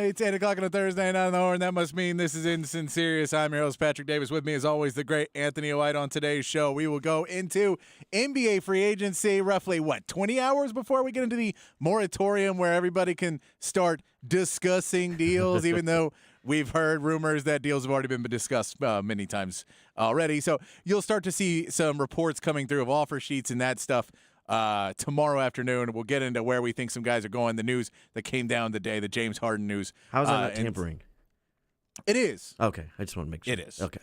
It's 8 o'clock on a Thursday night on the horn. That must mean this is Insinserious. I'm your host, Patrick Davis. With me, as always, the great Anthony White. On today's show, we will go into NBA free agency roughly, 20 hours before we get into the moratorium where everybody can start discussing deals, even though we've heard rumors that deals have already been discussed many times already. So you'll start to see some reports coming through of offer sheets and that stuff tomorrow afternoon. We'll get into where we think some guys are going, the news that came down today, the James Harden news. How's that not tampering? It is. Okay, I just want to make sure. It is. Okay.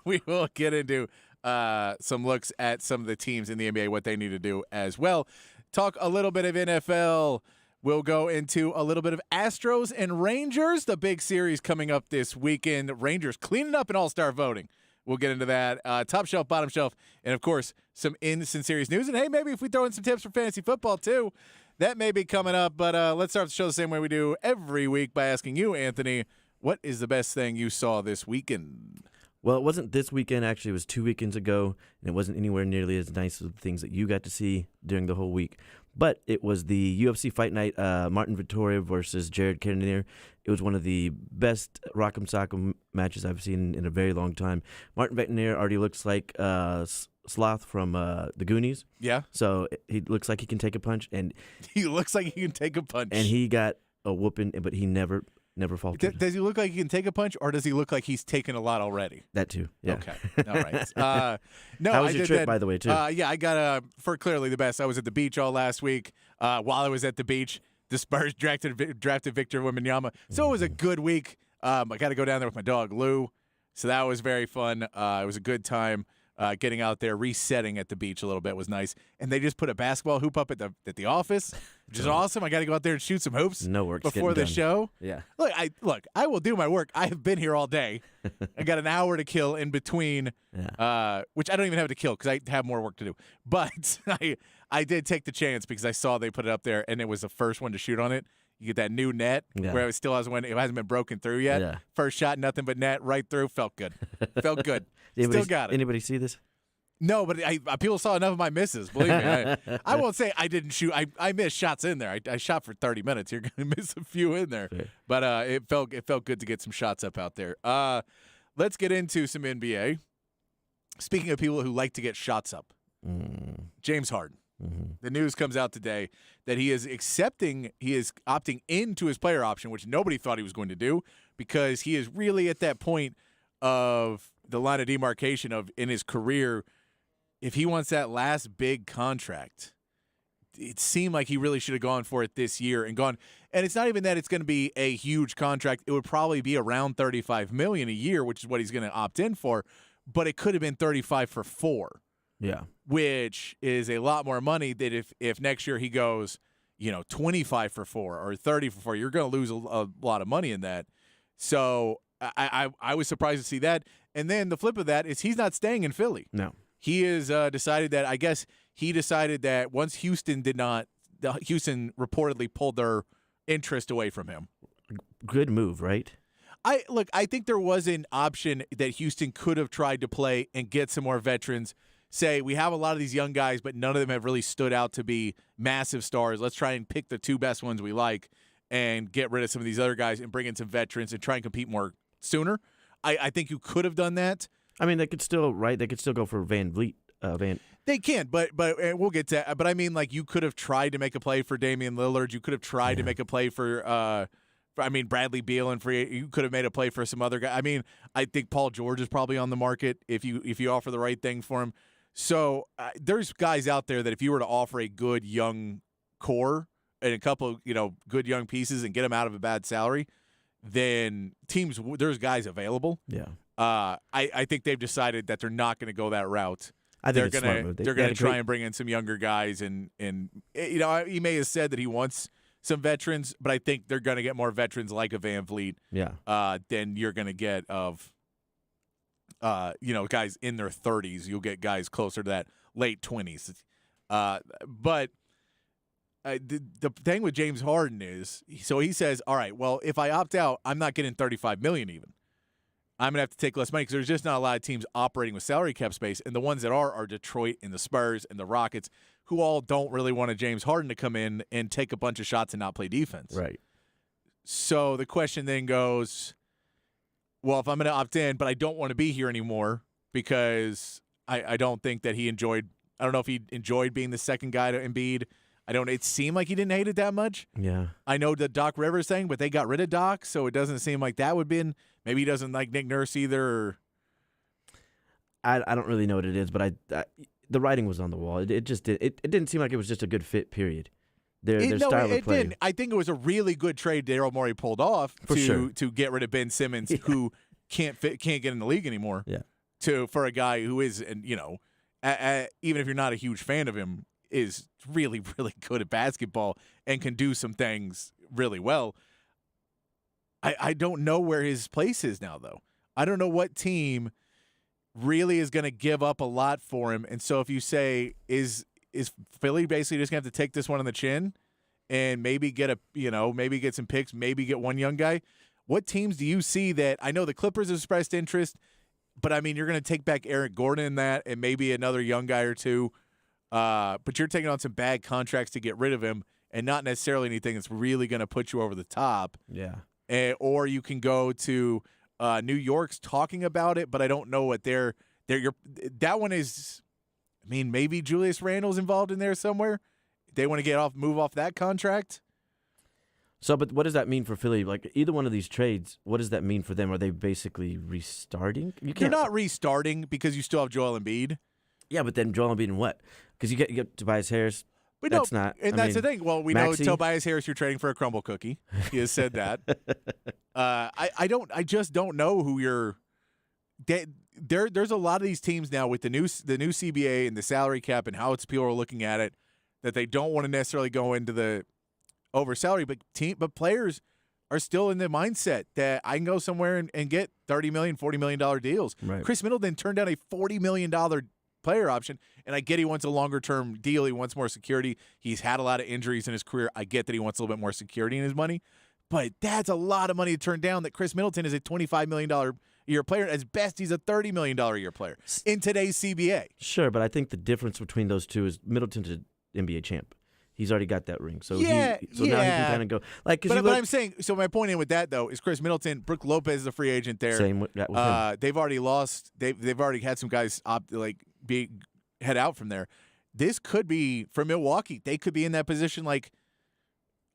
We will get into some looks at some of the teams in the NBA, what they need to do as well. Talk a little bit of NFL. We'll go into a little bit of Astros and Rangers, the big series coming up this weekend. Rangers cleaning up in all-star voting. We'll get into that. Top shelf, bottom shelf, and, of course, some Insinserious news. And, hey, maybe if we throw in some tips for fantasy football, too, that may be coming up. But let's start the show the same way we do every week by asking you, Anthony, what is the best thing you saw this weekend? Well, it wasn't this weekend. Actually, it was 2 weekends ago, and it wasn't anywhere nearly as nice as the things that you got to see during the whole week. But it was the UFC Fight Night, Martin Vettori versus Jared Cannonier. It was one of the best Rock'em Sock'em matches I've seen in a very long time. Martin Vettori already looks like Sloth from the Goonies. Yeah. So he looks like he can take a punch. And he looks like he can take a punch. And he got a whooping, but he never faltered. Does he look like he can take a punch, or does he look like he's taken a lot already? That too. Yeah. Okay. All right. No. How was I your did trip, that, by the way, too? Yeah, I got for clearly the best. I was at the beach all last week. While I was at the beach, the Spurs drafted Victor Wembanyama. So it was a good week. I got to go down there with my dog Lou, so that was very fun. It was a good time. Getting out there, resetting at the beach a little bit was nice. And they just put a basketball hoop up at the office, which is awesome. I got to go out there and shoot some hoops before the show. Yeah. Look, I will do my work. I have been here all day. I got an hour to kill in between, which I don't even have to kill because I have more work to do. But I did take the chance because I saw they put it up there, and it was the first one to shoot on it. You get that new net where it still hasn't been broken through yet. Yeah. First shot, nothing but net right through. Felt good. Felt good. Still got it. Anybody see this? No, but people saw enough of my misses. Believe me. I won't say I didn't shoot. I missed shots in there. I shot for 30 minutes. You're going to miss a few in there. Sure. But it felt good to get some shots up out there. Let's get into some NBA. Speaking of people who like to get shots up, James Harden. Mm-hmm. The news comes out today that he is opting into his player option, which nobody thought he was going to do because he is really at that point of the line of demarcation of in his career. If he wants that last big contract, it seemed like he really should have gone for it this year and gone. And it's not even that it's going to be a huge contract. It would probably be around $35 million a year, which is what he's going to opt in for. But it could have been 35 for 4. Yeah. Which is a lot more money than if next year he goes, 25 for 4 or 30 for 4, you're going to lose a lot of money in that. So I was surprised to see that. And then the flip of that is he's not staying in Philly. No. He has decided that once Houston reportedly pulled their interest away from him. Good move, right? I think there was an option that Houston could have tried to play and get some more veterans. Say, we have a lot of these young guys, but none of them have really stood out to be massive stars. Let's try and pick the 2 best ones we like and get rid of some of these other guys and bring in some veterans and try and compete more sooner. I think you could have done that. I mean, they could still go for Van Vliet. They can, but we'll get to. But I mean, like you could have tried to make a play for Damian Lillard. You could have tried to make a play for Bradley Beal and free. You could have made a play for some other guy. I mean, I think Paul George is probably on the market if you offer the right thing for him. So there's guys out there that if you were to offer a good young core and a couple, good young pieces and get them out of a bad salary, then there's guys available. Yeah. I think they've decided that they're not going to go that route. I think they're going to try and bring in some younger guys and he may have said that he wants some veterans, but I think they're going to get more veterans like a Van Vliet. Yeah. Than you're going to get of guys in their 30s. You'll get guys closer to that late 20s. But the thing with James Harden is, so he says, all right, well, if I opt out, I'm not getting $35 million even. I'm going to have to take less money because there's just not a lot of teams operating with salary cap space. And the ones that are Detroit and the Spurs and the Rockets, who all don't really want a James Harden to come in and take a bunch of shots and not play defense. Right. So the question then goes, well, if I'm going to opt in, but I don't want to be here anymore because I don't think that he enjoyed – I don't know if he enjoyed being the second guy to Embiid. It seemed like he didn't hate it that much. Yeah. I know the Doc Rivers thing, but they got rid of Doc, so it doesn't seem like that would have been – maybe he doesn't like Nick Nurse either. Or... I don't really know what it is, but the writing was on the wall. It just did. It didn't seem like it was just a good fit, period. Their style of play. Didn't. I think it was a really good trade Daryl Morey pulled off to get rid of Ben Simmons, who can't get in the league anymore. Yeah. For a guy who is, and even if you're not a huge fan of him, is really, really good at basketball and can do some things really well. I don't know where his place is now, though. I don't know what team really is going to give up a lot for him. And so if you say, is Philly basically just going to have to take this one on the chin and maybe get maybe get some picks, maybe get one young guy? What teams do you see that – I know the Clippers have expressed interest, but, I mean, you're going to take back Eric Gordon in that and maybe another young guy or two. But you're taking on some bad contracts to get rid of him and not necessarily anything that's really going to put you over the top. Yeah. Or you can go to New York's talking about it, but I don't know what that one is. I mean, maybe Julius Randle's involved in there somewhere. They want to move off that contract. So, but what does that mean for Philly? Like, either one of these trades, what does that mean for them? Are they basically restarting? They're not restarting because you still have Joel Embiid. Yeah, but then Joel Embiid and what? Because you get Tobias Harris. But that's no, not. And that's the thing. Well, we Maxey. know Tobias Harris, you're trading for a crumble cookie. He has said that. I just don't know who you're. There's a lot of these teams now with the new CBA and the salary cap and how people are looking at it that they don't want to necessarily go into the over salary, but players are still in the mindset that I can go somewhere and get $30 million, $40 million deals. Right. Chris Middleton turned down a $40 million player option, and I get he wants a longer-term deal. He wants more security. He's had a lot of injuries in his career. I get that he wants a little bit more security in his money, but that's a lot of money to turn down that Chris Middleton is a $25 million a year player. As best, he's a $30 million a year player in today's CBA. Sure, but I think the difference between those two is Middleton's an NBA champ. He's already got that ring, so now he can kind of go. Like, but I'm saying, so my point in with that though is Chris Middleton, Brook Lopez is a free agent there. Same with him. They've already lost. They've already had some guys head out from there. This could be for Milwaukee. They could be in that position like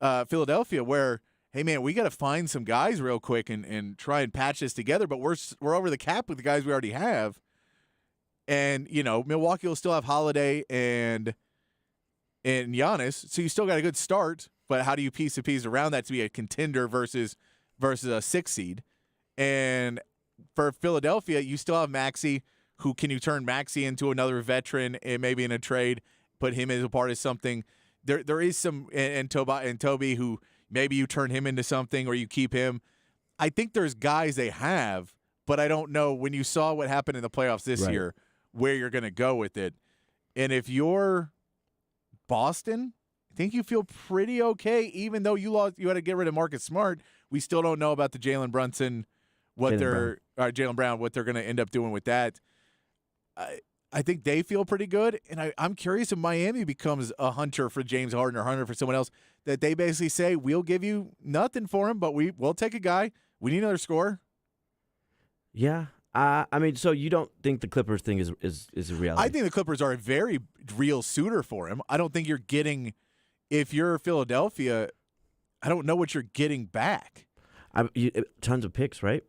Philadelphia, where hey man, we got to find some guys real quick and try and patch this together. But we're over the cap with the guys we already have, and Milwaukee will still have Holiday and Giannis, so you still got a good start, but how do you piece the pieces around that to be a contender versus a 6 seed? And for Philadelphia, you still have Maxey, who can you turn Maxey into another veteran and maybe in a trade, put him as a part of something. There is some and Toby, who maybe you turn him into something or you keep him. I think there's guys they have, but I don't know when you saw what happened in the playoffs this year where you're going to go with it. And if you're Boston, I think you feel pretty okay, even though you had to get rid of Marcus Smart. We still don't know about the Jalen Brown, what they're going to end up doing with that. I think they feel pretty good, and I'm curious if Miami becomes a hunter for James Harden or hunter for someone else, that they basically say, we'll give you nothing for him, but we'll take a guy. We need another scorer. Yeah. I mean, so you don't think the Clippers thing is a reality? I think the Clippers are a very real suitor for him. I don't think you're getting – if you're Philadelphia, I don't know what you're getting back. Tons of picks, right?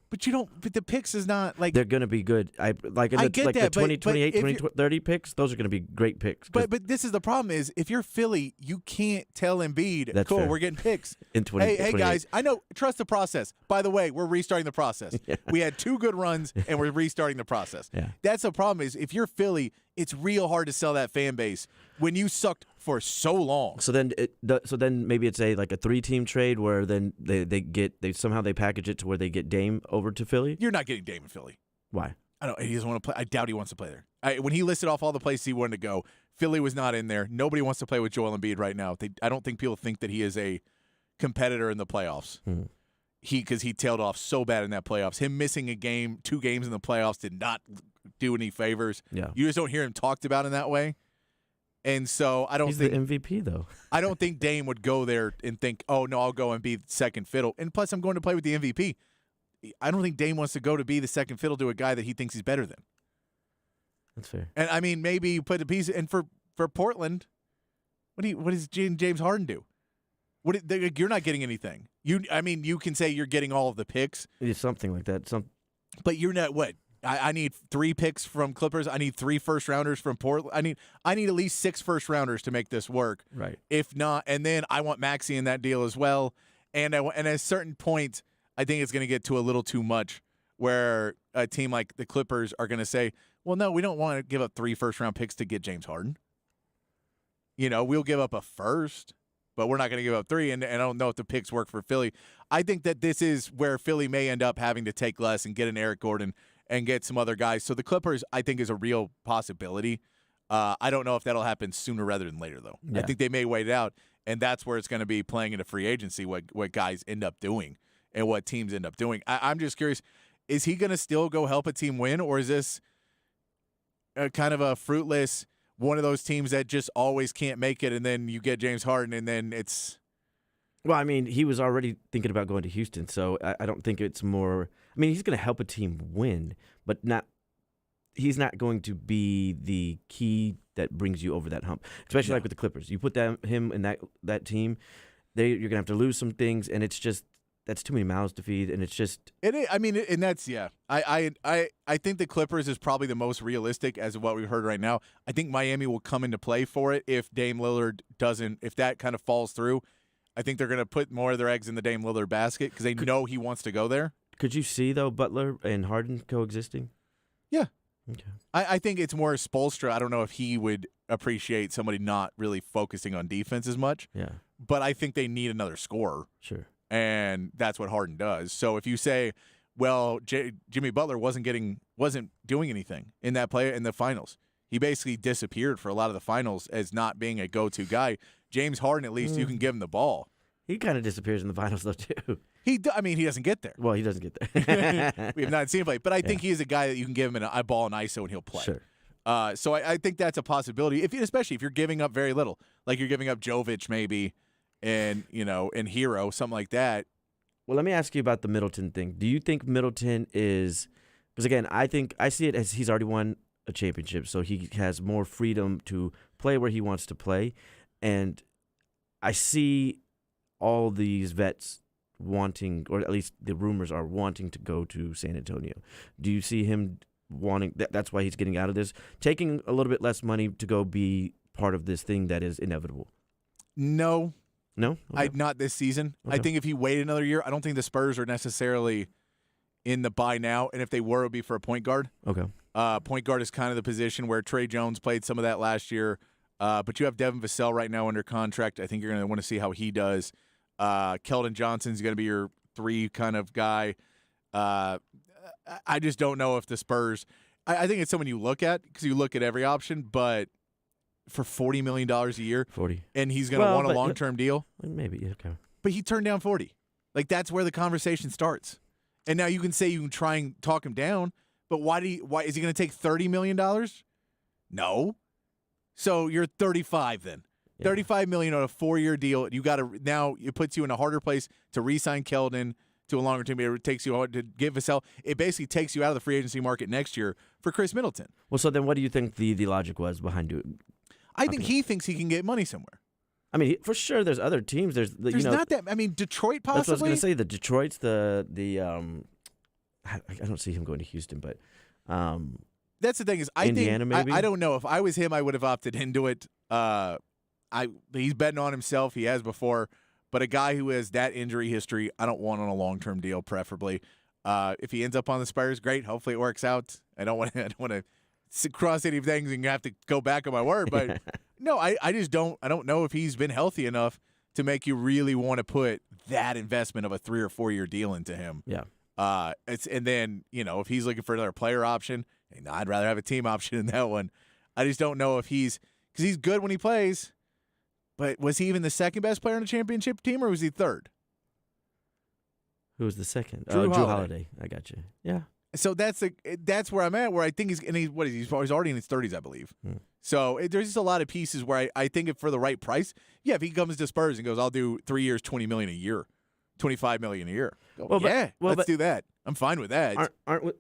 But you don't. But the picks is not like they're going to be good. I get that, the 2028, 2030 picks. Those are going to be great picks. But this is the problem: is if you're Philly, you can't tell Embiid, That's cool, fair. We're getting picks. In 20, hey guys, I know. Trust the process. By the way, we're restarting the process. Yeah. We had 2 good runs, and we're restarting the process. Yeah. That's the problem. Is if you're Philly, it's real hard to sell that fan base when you sucked for so long. So then maybe it's a 3-team trade where then they somehow package it to where they get Dame over to Philly. You're not getting Dame in Philly. Why? I don't. He doesn't want to play. I doubt he wants to play there. When he listed off all the places he wanted to go, Philly was not in there. Nobody wants to play with Joel Embiid right now. I don't think people think that he is a competitor in the playoffs. because he tailed off so bad in that playoffs. Him missing a game, 2 games in the playoffs did not do any favors. Yeah. You just don't hear him talked about in that way. And so I don't He's think the MVP though. I don't think Dame would go there and think, oh no, I'll go and be second fiddle. And plus, I'm going to play with the MVP. I don't think Dame wants to go to be the second fiddle to a guy that he thinks he's better than. That's fair. And I mean, maybe you put a piece. And for Portland, what does James Harden do? You're not getting anything. You can say you're getting all of the picks. It's something like that. But you're not what? I need 3 picks from Clippers. I need 3 first-rounders from Portland. I need at least 6 first-rounders to make this work. Right. If not, and then I want Maxey in that deal as well. And at a certain point, I think it's going to get to a little too much where a team like the Clippers are going to say, well, no, we don't want to give up 3 first-round picks to get James Harden. We'll give up a first, but we're not going to give up 3, and I don't know if the picks work for Philly. I think that this is where Philly may end up having to take less and get an Eric Gordon and get some other guys. So the Clippers, I think, is a real possibility. I don't know if that'll happen sooner rather than later, though. Yeah. I think they may wait it out, and that's where it's going to be playing into free agency, what guys end up doing and what teams end up doing. I'm just curious, is he going to still go help a team win, or is this kind of a fruitless one of those teams that just always can't make it, and then you get James Harden, and then it's – Well, I mean, he was already thinking about going to Houston, so I don't think it's more. I mean, he's going to help a team win, but not. He's not going to be the key that brings you over that hump, especially like with the Clippers. You put him in that team, you're going to have to lose some things, and it's just that's too many mouths to feed, and it's just. It is, I mean, and that's I think the Clippers is probably the most realistic as of what we've heard right now. I think Miami will come into play for it if Dame Lillard doesn't. If that kind of falls through. I think they're going to put more of their eggs in the Dame Lillard basket because they know he wants to go there. Could you see, though, Butler and Harden coexisting? Yeah. Okay. I think it's more Spoelstra. I don't know if he would appreciate somebody not really focusing on defense as much. Yeah. But I think they need another scorer. Sure. And that's what Harden does. So if you say, well, Jimmy Butler wasn't doing anything in that play in the finals. He basically disappeared for a lot of the finals as not being a go-to guy. James Harden, at least you can give him the ball. He kind of disappears in the finals, though, too. He doesn't get there. Well, he doesn't get there. We have not seen him play. But I think he is a guy that you can give him a ball and ISO and he'll play. Sure. So I think that's a possibility, especially if you're giving up very little. Like you're giving up Jovic maybe and Hero, something like that. Well, let me ask you about the Middleton thing. Do you think Middleton is – because, again, I see it as he's already won a championship, so he has more freedom to play where he wants to play. And I see all these vets wanting, or at least the rumors are wanting to go to San Antonio. Do you see him wanting that's why he's getting out of this, taking a little bit less money to go be part of this thing that is inevitable? No. Okay. Not this season. Okay. I think if he waited another year, I don't think the Spurs are necessarily in the buy now. And if they were, it would be for a point guard. Okay. Point guard is kind of the position where Trey Jones played some of that last year. But you have Devin Vassell right now under contract. I think you're going to want to see how he does. Keldon Johnson's going to be your 3 kind of guy. I just don't know if the Spurs – I think it's someone you look at because you look at every option, but for $40 million a year. 40. And he's going to want a long-term deal. Maybe, okay. But he turned down 40. Like, that's where the conversation starts. And now you can say you can try and talk him down, but why is he going to take $30 million? No. So you're 35 then. Yeah. $35 million on a 4-year deal. Now it puts you in a harder place to re-sign Keldon to a longer term. It takes you to give Vassell. It basically takes you out of the free agency market next year for Chris Middleton. Well, so then what do you think the logic was behind it? I think he thinks he can get money somewhere. I mean, for sure, there's other teams. There's not that. I mean, Detroit possibly. That's what I was going to say. The Detroit's I don't see him going to Houston, but that's the thing is, Indiana, maybe? I don't know. If I was him, I would have opted into it. He's betting on himself. He has before, but a guy who has that injury history, I don't want on a long-term deal, preferably. If he ends up on the Spurs, great. Hopefully it works out. I don't want to cross any things and have to go back on my word, but no, I just don't. I don't know if he's been healthy enough to make you really want to put that investment of a 3 or 4 year deal into him. Yeah. And then if he's looking for another player option, I'd rather have a team option in that one. I just don't know if because he's good when he plays, but was he even the second best player on the championship team, or was he third? Who was the second? Drew Drew Holiday. Holiday. I got you. Yeah. So that's where I'm at. Where I think he's already in his 30s, I believe. So there's just a lot of pieces where I think if for the right price, if he comes to Spurs and goes, I'll do 3 years, $20 million a year, $25 million a year. Let's do that. I'm fine with that.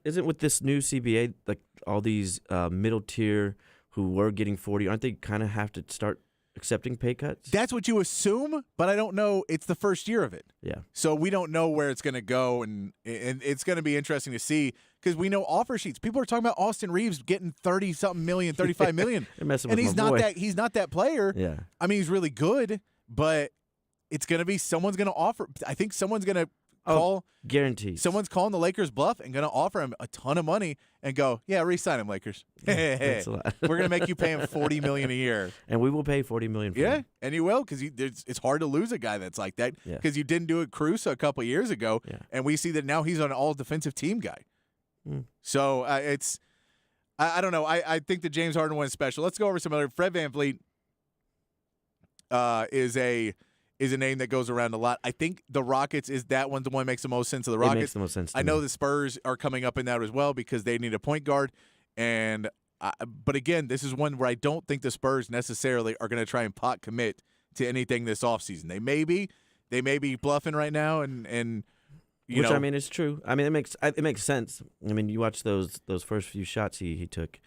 Isn't with this new CBA like all these middle tier who were getting 40? Aren't they kind of have to start accepting pay cuts? That's what you assume, but I don't know. It's the first year of it. Yeah. So we don't know where it's going to go, and it's going to be interesting to see because we know offer sheets. People are talking about Austin Reeves getting 30-something million, 35 million. They're messing and with he's my not boy. he's not that player. Yeah. I mean, he's really good, but it's going to be someone's going to offer. I think someone's going to call. Guaranteed. Someone's calling the Lakers bluff and going to offer him a ton of money and go, re-sign him, Lakers. That's a lot. We're going to make you pay him $40 million a year. And we will pay $40 million for him. And you will because it's hard to lose a guy that's like that because you didn't do it Caruso a couple years ago, and we see that now he's an all-defensive team guy. So it's I don't know. I think the James Harden one is special. Let's go over some other. Fred VanVleet is a name that goes around a lot. I think the Rockets is that one. The one that makes the most sense of the Rockets. It makes the most sense to I know me. the Spurs are coming up in that as well because they need a point guard. But again, this is one where I don't think the Spurs necessarily are going to try and pot commit to anything this offseason. They may be bluffing right now, and which I mean is true. I mean it makes sense. I mean you watch those first few shots he took.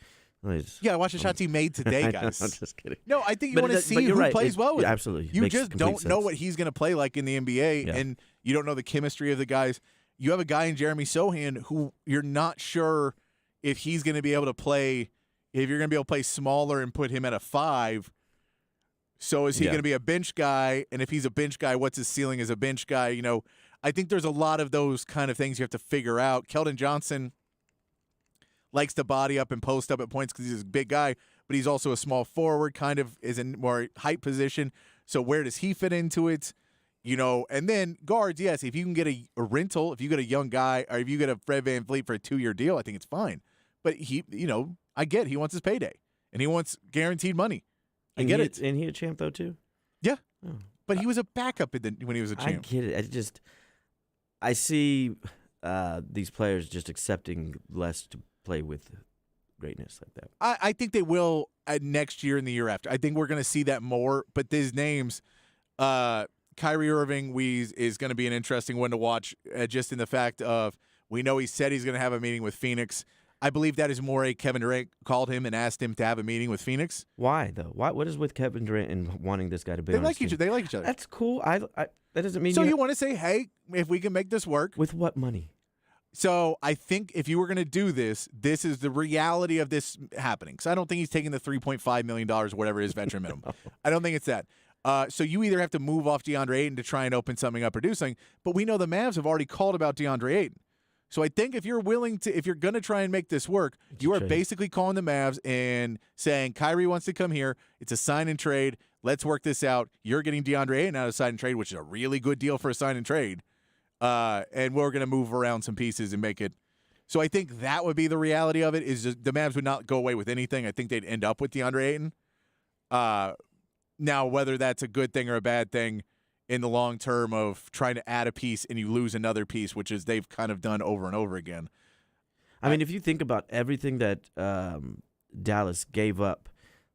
Watch the shots he made today, guys. I'm just kidding. No, I think you want to see who right. plays well with him. Absolutely. You just don't know sense. what he's going to play like in the NBA, and you don't know the chemistry of the guys. You have a guy in Jeremy Sohan who you're not sure if he's going to be able to play, if you're going to be able to play smaller and put him at a 5. So is he going to be a bench guy? And if he's a bench guy, what's his ceiling as a bench guy? I think there's a lot of those kind of things you have to figure out. Keldon Johnson likes to body up and post up at points because he's a big guy, but he's also a small forward, kind of is in more height position. So where does he fit into it? And then guards, yes, if you can get a rental, if you get a young guy, or if you get a Fred VanVleet for a 2-year deal, I think it's fine. But I get he wants his payday, and he wants guaranteed money. I get it. And he a champ though too? Yeah. Oh. But he was a backup when he was a champ. I get it. I see these players just accepting less to play with greatness like that. I think they will next year and the year after. I think we're going to see that more. But these names, Kyrie Irving is going to be an interesting one to watch just in the fact of we know he said he's going to have a meeting with Phoenix. I believe that is more Kevin Durant called him and asked him to have a meeting with Phoenix. Why, though? What is with Kevin Durant and wanting this guy to be on his team? They like each other. That's cool. That doesn't mean so you want to say, hey, if we can make this work. With what money? So I think if you were going to do this is the reality of this happening. Because I don't think he's taking the $3.5 million, whatever his veteran minimum. No. I don't think it's that. So you either have to move off DeAndre Ayton to try and open something up or do something. But we know the Mavs have already called about DeAndre Ayton. So I think if you're going to try and make this work, you are basically calling the Mavs and saying, Kyrie wants to come here. It's a sign and trade. Let's work this out. You're getting DeAndre Ayton out of sign and trade, which is a really good deal for a sign and trade. And we're going to move around some pieces and make it. So I think that would be the reality of it, is just the Mavs would not go away with anything. I think they'd end up with DeAndre Ayton. Now, whether that's a good thing or a bad thing in the long term of trying to add a piece and you lose another piece, which is they've kind of done over and over again. I mean, if you think about everything that Dallas gave up,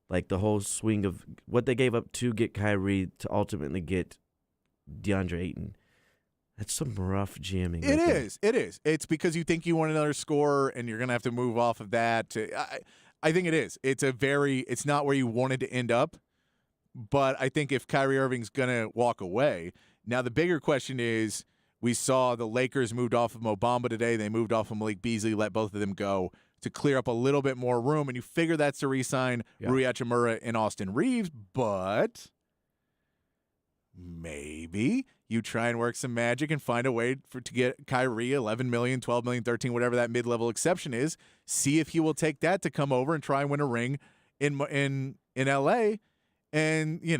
like the whole swing of what they gave up to get Kyrie to ultimately get DeAndre Ayton, that's some rough jamming. It is. It's because you think you want another scorer and you're going to have to move off of that. I think it is. It's not where you wanted to end up. But I think if Kyrie Irving's going to walk away, now the bigger question is, we saw the Lakers moved off of Mo Bamba today. They moved off of Malik Beasley, let both of them go to clear up a little bit more room. And you figure that's to re-sign Rui Hachimura and Austin Reeves. But maybe you try and work some magic and find a way to get Kyrie $11 million, $12 million, $13 million, whatever that mid-level exception is. See if he will take that to come over and try and win a ring in L.A., and, we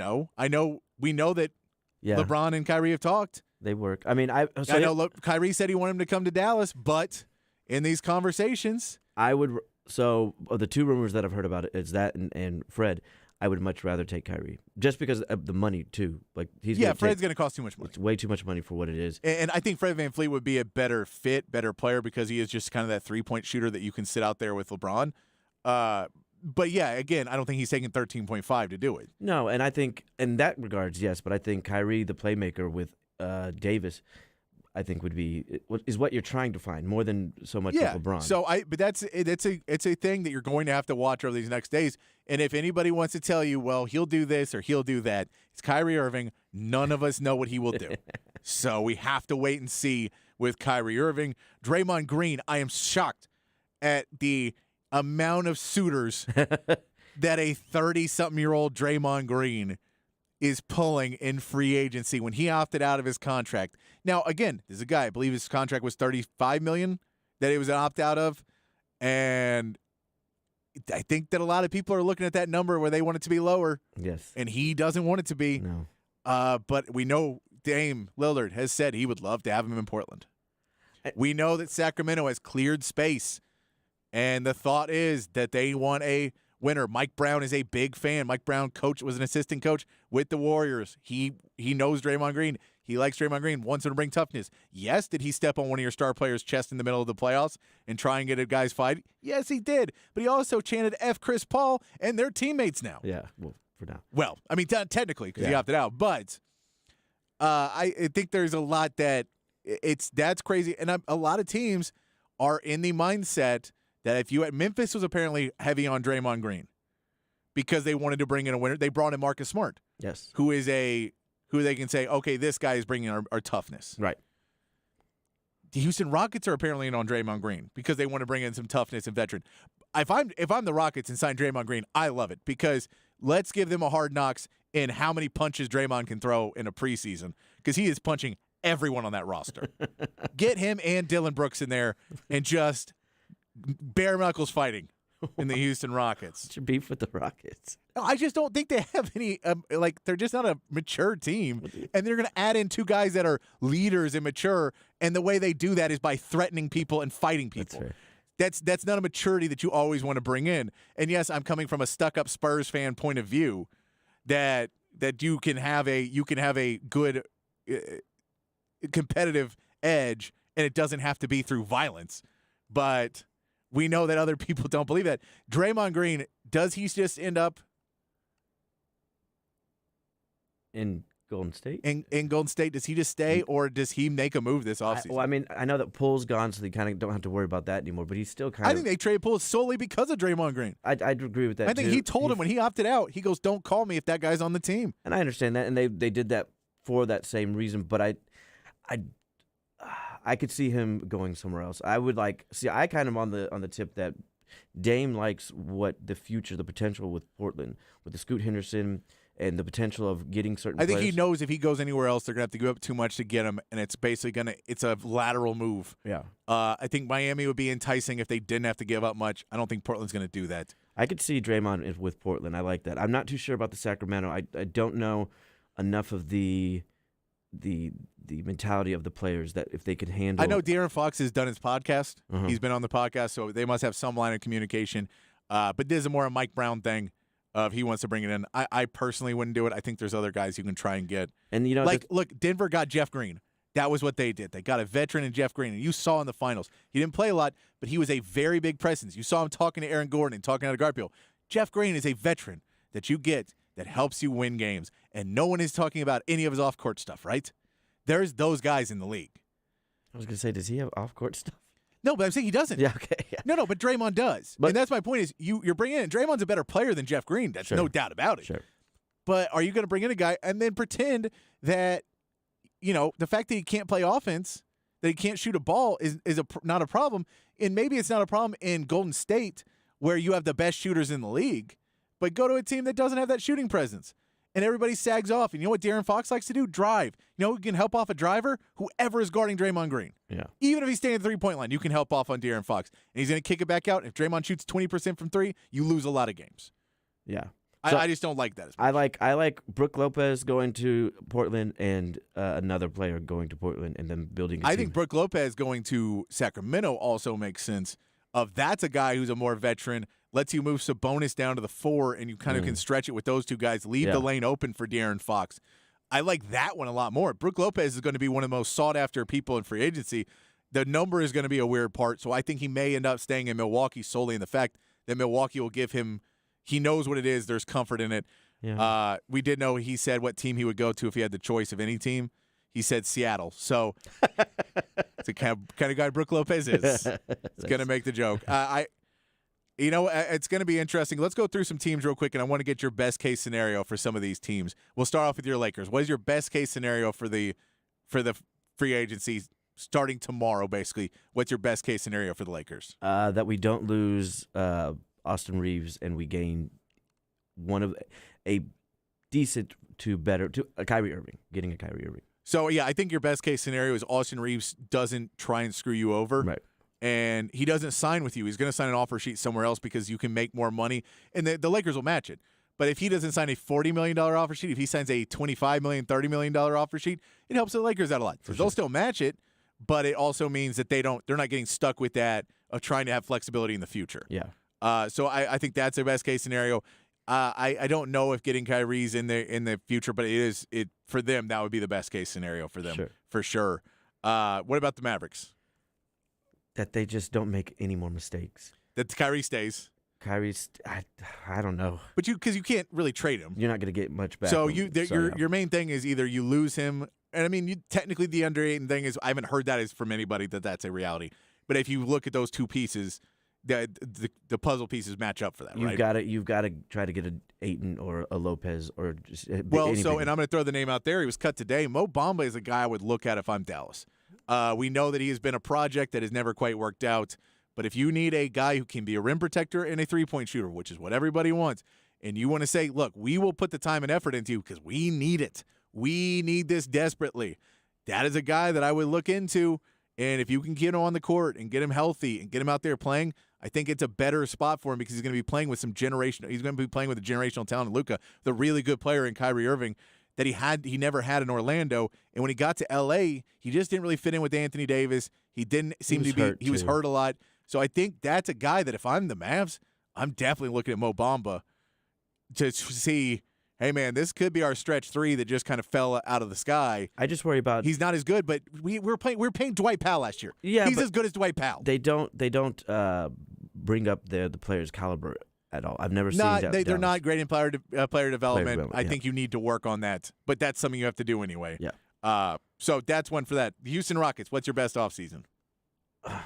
know that LeBron and Kyrie have talked. They work. I mean, Kyrie said he wanted him to come to Dallas, but in these conversations. So, of the two rumors that I've heard about it, it's that and Fred. I would much rather take Kyrie just because of the money too. Like Fred's going to cost too much money. It's way too much money for what it is. And I think Fred VanVleet would be a better fit, better player because he is just kind of that 3-point shooter that you can sit out there with LeBron. But yeah, again, I don't think he's taking 13.5 to do it. No, and I think in that regards, yes, but I think Kyrie, the playmaker with Davis, I think is what you're trying to find more than so much with LeBron. So but it's a thing that you're going to have to watch over these next days. And if anybody wants to tell you, well, he'll do this or he'll do that, it's Kyrie Irving. None of us know what he will do. So we have to wait and see with Kyrie Irving. Draymond Green, I am shocked at the amount of suitors that a 30-something-year-old Draymond Green is pulling in free agency when he opted out of his contract. Now, again, this is a guy, I believe his contract was $35 million that he was an opt-out of, and I think that a lot of people are looking at that number where they want it to be lower. Yes. And he doesn't want it to be. No. But we know Dame Lillard has said he would love to have him in Portland. We know that Sacramento has cleared space, and the thought is that they want a winner. Mike Brown is a big fan. Mike Brown was an assistant coach with the Warriors. He knows Draymond Green. He likes Draymond Green, wants him to bring toughness. Yes, did he step on one of your star players' chest in the middle of the playoffs and try and get a guy's fight? Yes, he did. But he also chanted F Chris Paul, and they're teammates now. Yeah, well, for now. Well, I mean, technically, because he opted out. But I think there's a lot that's crazy. And a lot of teams are in the mindset that Memphis was apparently heavy on Draymond Green because they wanted to bring in a winner. They brought in Marcus Smart. Yes. Who they can say, okay, this guy is bringing our toughness. Right. The Houston Rockets are apparently in on Draymond Green because they want to bring in some toughness and veteran. If I'm the Rockets and sign Draymond Green, I love it because let's give them a hard knocks in how many punches Draymond can throw in a preseason because he is punching everyone on that roster. Get him and Dylan Brooks in there and just bare knuckles fighting in the Houston Rockets. What's your beef with the Rockets? I just don't think they have any, they're just not a mature team. And they're going to add in two guys that are leaders and mature. And the way they do that is by threatening people and fighting people. That's not a maturity that you always want to bring in. And yes, I'm coming from a stuck-up Spurs fan point of view that you can have a good competitive edge, and it doesn't have to be through violence. But we know that other people don't believe that. Draymond Green, does he just end up in Golden State? In Golden State, does he just stay, or does he make a move this offseason? I mean, I know that Poole's gone, so they kind of don't have to worry about that anymore, but he's still kind of... I think they traded Poole solely because of Draymond Green. I'd agree with that, I think he told him when he opted out, he goes, don't call me if that guy's on the team. And I understand that, and they did that for that same reason, but I could see him going somewhere else. I kind of on the tip that Dame likes what the future, the potential with Portland, with the Scoot Henderson and the potential of getting certain I think players. he knows if he goes anywhere else, they're going to have to give up too much to get him, and it's basically it's a lateral move. Yeah. I think Miami would be enticing if they didn't have to give up much. I don't think Portland's going to do that. I could see Draymond with Portland. I like that. I'm not too sure about the Sacramento. I don't know enough of the mentality of the players that if they could handle. I know De'Aaron Fox has done his podcast. He's been on the podcast, so they must have some line of communication. But this is more a Mike Brown thing of he wants to bring it in. I personally wouldn't do it. I think there's other guys you can try and get. And look, Denver got Jeff Green. That was what they did. They got a veteran in Jeff Green, and you saw in the finals. He didn't play a lot, but he was a very big presence. You saw him talking to Aaron Gordon and talking to Garfield. Jeff Green is a veteran that you get that helps you win games, and no one is talking about any of his off-court stuff, right? There's those guys in the league. I was going to say, does he have off-court stuff? No, but I'm saying he doesn't. Yeah, okay. Yeah. No, but Draymond does. And that's my point is you're bringing in – Draymond's a better player than Jeff Green. That's no doubt about it. Sure. But are you going to bring in a guy and then pretend that, the fact that he can't play offense, that he can't shoot a ball is not a problem? And maybe it's not a problem in Golden State where you have the best shooters in the league, but go to a team that doesn't have that shooting presence. And everybody sags off. And you know what De'Aaron Fox likes to do? Drive. You know who can help off a driver? Whoever is guarding Draymond Green. Yeah. Even if he's staying at the three-point line, you can help off on De'Aaron Fox. And he's going to kick it back out. If Draymond shoots 20% from three, you lose a lot of games. Yeah. So, I just don't like that as much. I like Brook Lopez going to Portland and another player going to Portland and then building a team. I think Brook Lopez going to Sacramento also makes sense. That's a guy who's a more veteran, lets you move Sabonis down to the 4, and you kind of can stretch it with those two guys, leave the lane open for De'Aaron Fox. I like that one a lot more. Brook Lopez is going to be one of the most sought-after people in free agency. The number is going to be a weird part, so I think he may end up staying in Milwaukee solely in the fact that Milwaukee will give him – he knows what it is. There's comfort in it. Yeah. We did know he said what team he would go to if he had the choice of any team. He said Seattle. So it's the kind of guy Brook Lopez is. It's going to make the joke. It's going to be interesting. Let's go through some teams real quick, and I want to get your best case scenario for some of these teams. We'll start off with your Lakers. What is your best case scenario for the free agency starting tomorrow, basically? What's your best case scenario for the Lakers? That we don't lose Austin Reeves and we gain one of a decent to better to a Kyrie Irving, getting a Kyrie Irving. So, yeah, I think your best case scenario is Austin Reeves doesn't try and screw you over. Right. And he doesn't sign with you. He's going to sign an offer sheet somewhere else because you can make more money, and the Lakers will match it. But if he doesn't sign a $40 million offer sheet, if he signs a $25 million, $30 million offer sheet, it helps the Lakers out a lot. They'll still match it, but it also means that they're not getting stuck with that of trying to have flexibility in the future. Yeah. So I think that's their best case scenario. I don't know if getting Kyrie's in the future, but it for them that would be the best case scenario for them for sure. What about the Mavericks? That they just don't make any more mistakes. That Kyrie stays. I don't know. But because you can't really trade him. You're not going to get much back. So your main thing is either you lose him, and I mean technically the under Ayton thing is I haven't heard that is from anybody that's a reality. But if you look at those two pieces, the puzzle pieces match up for that. You've got to try to get a Ayton or a Lopez or just and I'm going to throw the name out there. He was cut today. Mo Bamba is a guy I would look at if I'm Dallas. We know that he has been a project that has never quite worked out. But if you need a guy who can be a rim protector and a three-point shooter, which is what everybody wants, and you want to say, look, we will put the time and effort into you because we need it. We need this desperately. That is a guy that I would look into. And if you can get him on the court and get him healthy and get him out there playing, I think it's a better spot for him because he's going to be playing with some generational. He's going to be playing with a generational talent in Luka, the really good player in Kyrie Irving that he never had in Orlando. And when he got to LA, he just didn't really fit in with Anthony Davis. He didn't seem to be. He was hurt a lot. So I think that's a guy that if I'm the Mavs, I'm definitely looking at Mo Bamba to see, hey man, this could be our stretch three that just kind of fell out of the sky. I just worry about he's not as good, but we were paying Dwight Powell last year. Yeah, he's as good as Dwight Powell. They don't bring up the player's caliber at all. I've never seen that. They're not great in player development. I think you need to work on that, but that's something you have to do anyway. Yeah. So that's one for that. The Houston Rockets. What's your best offseason?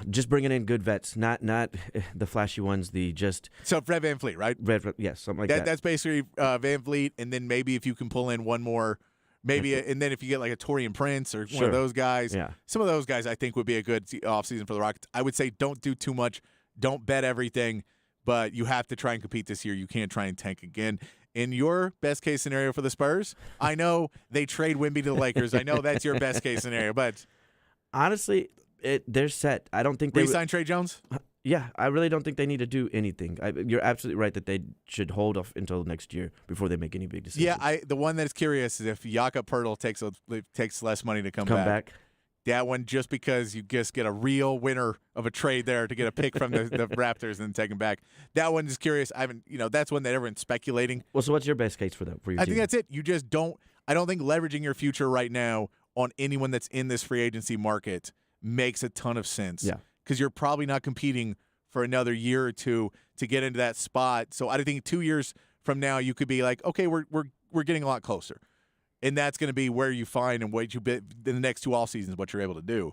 Just bringing in good vets, not the flashy ones. So Fred VanVleet, right? Yes, something like that. That's basically VanVleet, and then maybe if you can pull in one more, and then if you get like a Taurean Prince or one of those guys, some of those guys I think would be a good offseason for the Rockets. I would say don't do too much, don't bet everything, but you have to try and compete this year. You can't try and tank again. In your best case scenario for the Spurs, I know they trade Wemby to the Lakers. I know that's your best case scenario, but honestly. They're set. I don't think they re-sign Trey Jones. Yeah, I really don't think they need to do anything. You're absolutely right that they should hold off until next year before they make any big decisions. Yeah, the one that's curious is if Jakob Poeltl takes less money to come back. That one, just because you just get a real winner of a trade there to get a pick from the Raptors and take him back. That one is curious. I haven't, that's one that everyone's speculating. Well, so what's your best case for that? For your team? think that's it. You just don't. I don't think leveraging your future right now on anyone that's in this free agency market makes a ton of sense. Yeah. Because you're probably not competing for another year or two to get into that spot. So I think 2 years from now you could be like, okay, we're getting a lot closer. And that's going to be where you find and what you bid in the next two all seasons what you're able to do.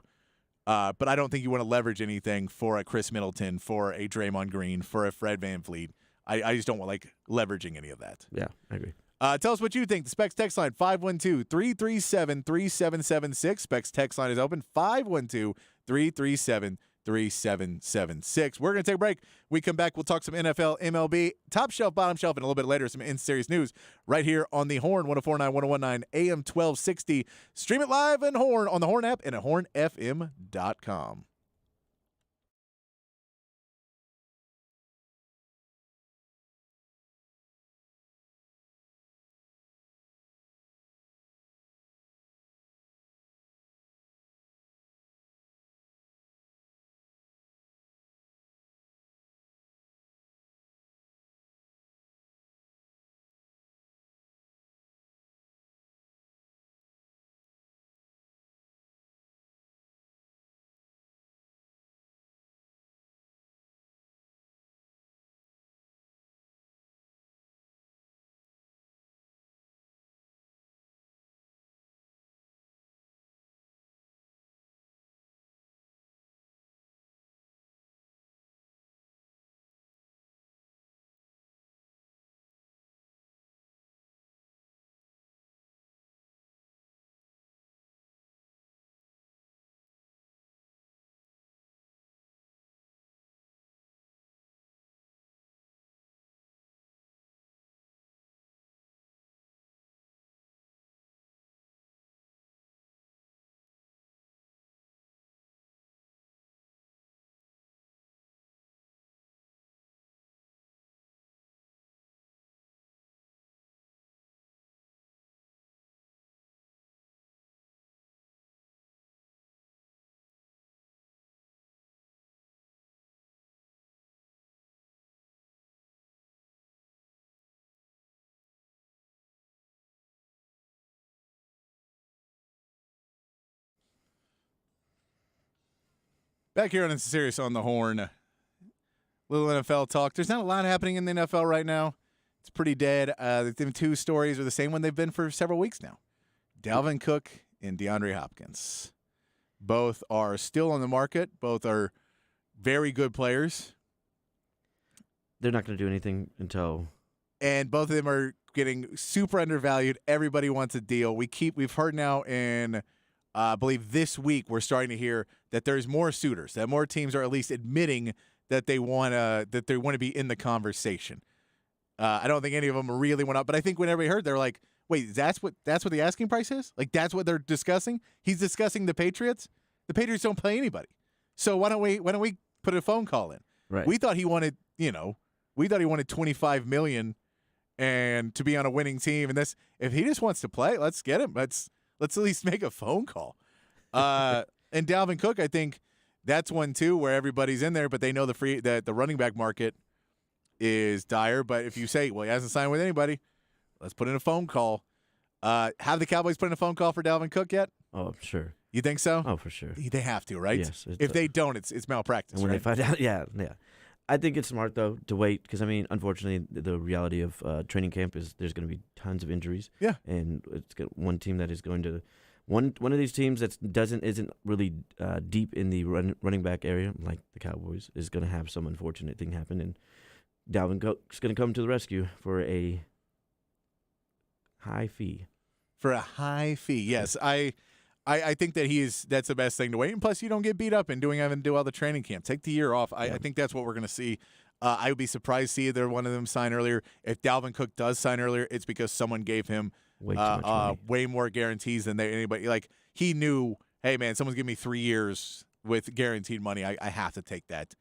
But I don't think you want to leverage anything for a Chris Middleton, for a Draymond Green, for a Fred VanVleet. I just don't want leveraging any of that. Yeah, I agree. Tell us what you think. The Specs text line, 512-337-3776. Specs text line is open, 512-337-3776. We're going to take a break. We come back, we'll talk some NFL, MLB, top shelf, bottom shelf, and a little bit later, some Insinserious news right here on the Horn, 104.9, 101.9, AM 1260. Stream it live on the Horn app and at hornfm.com. Back here on Insinserious on the Horn. Little NFL talk. There's not a lot happening in the NFL right now. It's pretty dead. The two stories are the same one they've been for several weeks now. Dalvin Cook and DeAndre Hopkins. Both are still on the market. Both are very good players. They're not going to do anything until... And both of them are getting super undervalued. Everybody wants a deal. We've heard now in, I believe this week, we're starting to hear that there's more suitors, that more teams are at least admitting that they want to be in the conversation. I don't think any of them really went up, but I think when everybody heard, they're like, "Wait, that's what the asking price is? Like that's what they're discussing? He's discussing the Patriots. The Patriots don't play anybody, so why don't we put a phone call in? Right. We thought he wanted, $25 million and to be on a winning team, and this if he just wants to play, let's get him. Let's at least make a phone call. And Dalvin Cook, I think that's one too where everybody's in there, but they know the running back market is dire. But if you say, well, he hasn't signed with anybody, let's put in a phone call. Have the Cowboys put in a phone call for Dalvin Cook yet? Oh, sure. You think so? Oh, for sure. They have to, right? Yes. If they don't, it's malpractice. And when right? they find out, yeah. I think it's smart though to wait because unfortunately, the reality of training camp is there's going to be tons of injuries. Yeah. And it's got one team that is going to one of these teams that isn't really deep in the running back area, like the Cowboys, is going to have some unfortunate thing happen, and Dalvin Cook's going to come to the rescue for a high fee. For a high fee, yes. I think that that's the best thing to wait. And plus, you don't get beat up in having to do all the training camp. Take the year off. I think that's what we're going to see. I would be surprised to see either one of them sign earlier. If Dalvin Cook does sign earlier, it's because someone gave him way more guarantees than anybody. Like, he knew, hey, man, someone's giving me 3 years with guaranteed money. I have to take that